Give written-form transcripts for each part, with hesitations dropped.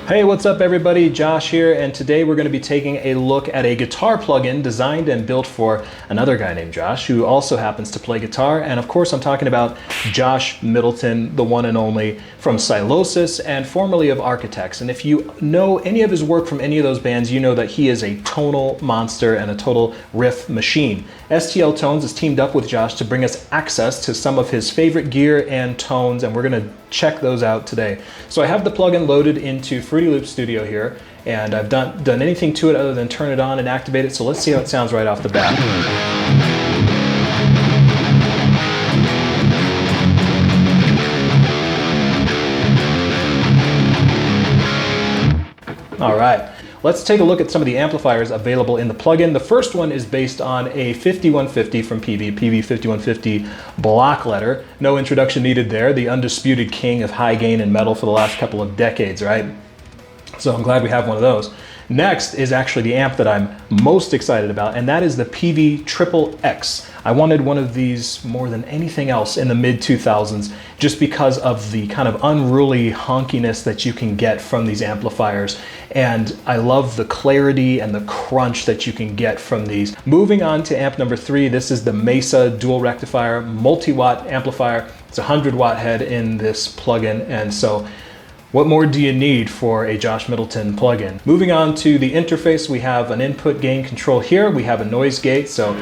Hey, what's up everybody? Josh here, and today we're going to be taking a look at a guitar plugin designed and built for another guy named Josh, who also happens to play guitar. And of course I'm talking about Josh Middleton, the one and only, from SLAYS and formerly of Architects. And if you know any of his work from any of those bands, you know that he is a tonal monster and a total riff machine. STL Tones has teamed up with Josh to bring us access to some of his favorite gear and tones, and we're going to check those out today. So I have the plugin loaded into Fruity Loop Studio here, and I've done anything to it other than turn it on and activate it. So let's see how it sounds right off the bat. All right. Let's take a look at some of the amplifiers available in the plugin. The first one is based on a 5150 from Peavey XXX block letter. No introduction needed there. The undisputed king of high gain and metal for the last couple of decades, right? So I'm glad we have one of those. Next is actually the amp that I'm most excited about, and that is the Peavey XXX. I wanted one of these more than anything else in the mid-2000s just because of the kind of unruly honkiness that you can get from these amplifiers. And I love the clarity and the crunch that you can get from these. Moving on to amp number 3, this is the Mesa dual rectifier multi-watt amplifier. It's a 100-watt head in this plugin, and so what more do you need for a Josh Middleton plugin? Moving on to the interface, we have an input gain control here. We have a noise gate, so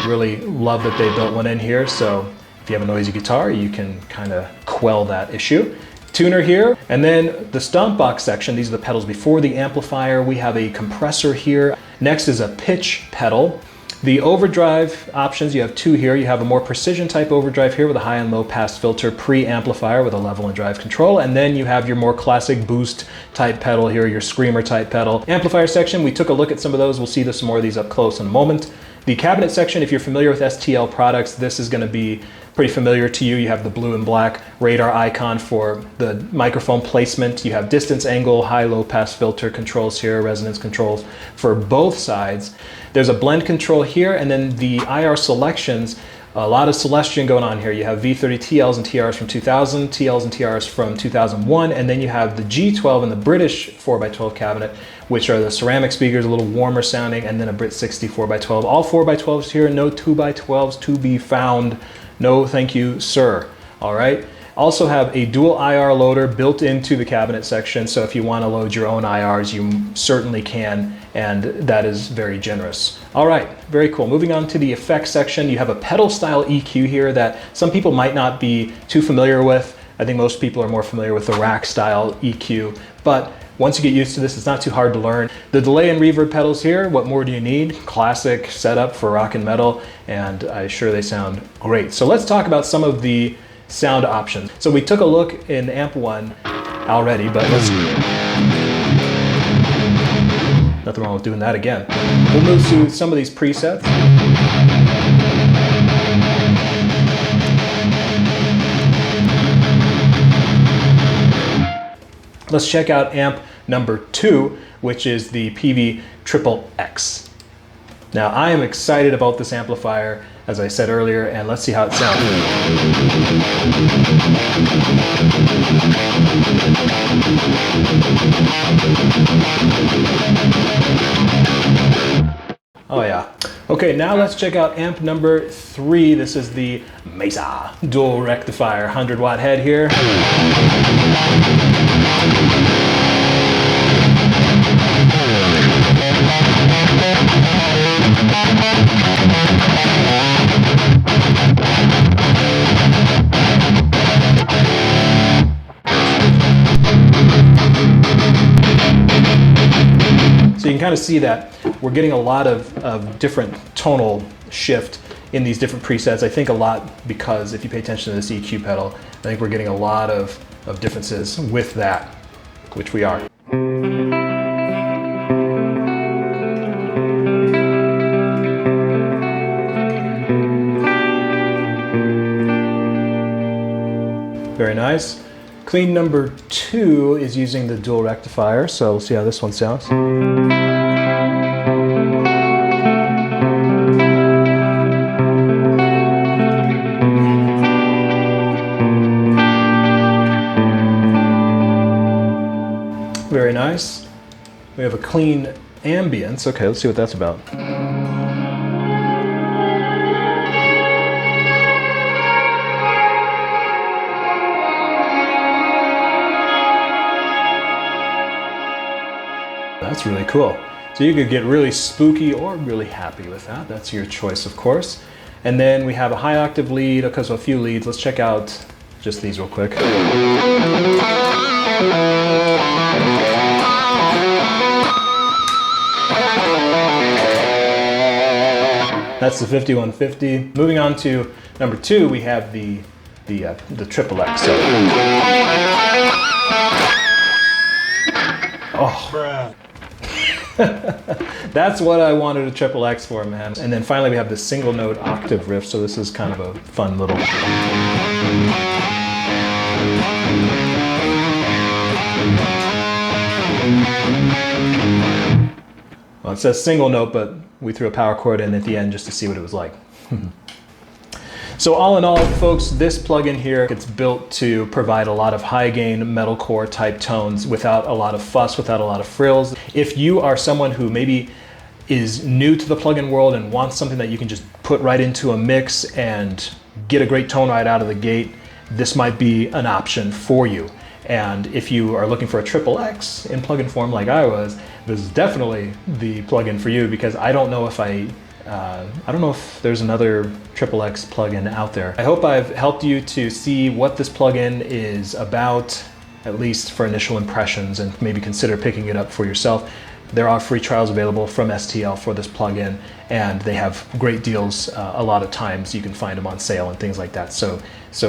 really love that they built one in here. So if you have a noisy guitar, you can kind of quell that issue. Tuner here, and then the Stompbox section. These are the pedals before the amplifier. We have a compressor here. Next is a pitch pedal. The overdrive options, you have two here. You have a more precision type overdrive here with a high and low pass filter pre-amplifier with a level and drive control. And then you have your more classic boost type pedal here, your screamer type pedal. Amplifier section, we took a look at some of those. We'll see some more of these up close in a moment. The cabinet section, if you're familiar with STL products, this is going to be pretty familiar to you. You have the blue and black radar icon for the microphone placement. You have distance, angle, high, low pass filter controls here, resonance controls for both sides. There's a blend control here, and then the IR selections, a lot of Celestian going on here. You have V30 TLs and TRs from 2000, TLs and TRs from 2001, and then you have the G12 and the British 4x12 cabinet, which are the ceramic speakers, a little warmer sounding, and then a Brit 60 4x12. All 4x12s here, no 2x12s to be found. No, thank you, sir. All right. Also have a dual IR loader built into the cabinet section, so if you want to load your own IRs, you certainly can, and that is very generous. All right, very cool. Moving on to the effects section, you have a pedal style EQ here that some people might not be too familiar with. I think most people are more familiar with the rack style EQ, but once you get used to this, it's not too hard to learn. The delay and reverb pedals here, what more do you need? Classic setup for rock and metal, and I'm sure they sound great. So let's talk about some of the sound options. So we took a look in amp 1 already, but let's, nothing wrong with doing that again. We'll move to some of these presets. Let's check out amp number 2, which is the Peavey XXX. Now I am excited about this amplifier, as I said earlier, and let's see how it sounds. Oh yeah. Okay, now let's check out amp number 3. This is the Mesa dual rectifier, 100-watt head here. So you can kind of see that we're getting a lot of different tonal shift in these different presets. I think a lot because if you pay attention to this EQ pedal, I think we're getting a lot of differences with that, which we are. Very nice. Clean number 2 is using the dual rectifier, so we'll see how this one sounds. Very nice. clean ambience. Okay, let's see what that's about. That's really cool. So you could get really spooky or really happy with that. That's your choice, of course. And then we have a high octave lead, okay, so a few leads. Let's check out just these real quick. That's the 5150. Moving on to number 2, we have the XXX. So, oh. Bruh. That's what I wanted a XXX for, man. And then finally we have the single note octave riff, so this is kind of a fun little... Well, it says single note, but we threw a power chord in at the end just to see what it was like. So all in all, folks, this plugin here, it's built to provide a lot of high gain metalcore type tones without a lot of fuss, without a lot of frills. If you are someone who maybe is new to the plugin world and wants something that you can just put right into a mix and get a great tone right out of the gate, this might be an option for you. And if you are looking for a XXX in plugin form like I was, this is definitely the plugin for you, because I don't know if there's another XXX plugin out there. I hope I've helped you to see what this plugin is about, at least for initial impressions, and maybe consider picking it up for yourself. There are free trials available from STL for this plugin, and they have great deals. A lot of times you can find them on sale and things like that. So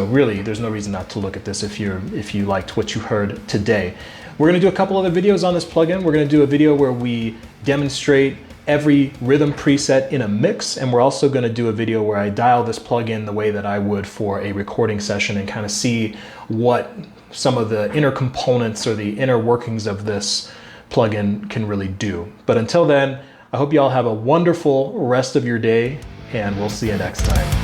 really, there's no reason not to look at this if you liked what you heard today. We're gonna do a couple other videos on this plugin. We're gonna do a video where we demonstrate every rhythm preset in a mix, and we're also going to do a video where I dial this plugin the way that I would for a recording session and kind of see what some of the inner components or the inner workings of this plugin can really do. But until then, I hope you all have a wonderful rest of your day, and we'll see you next time.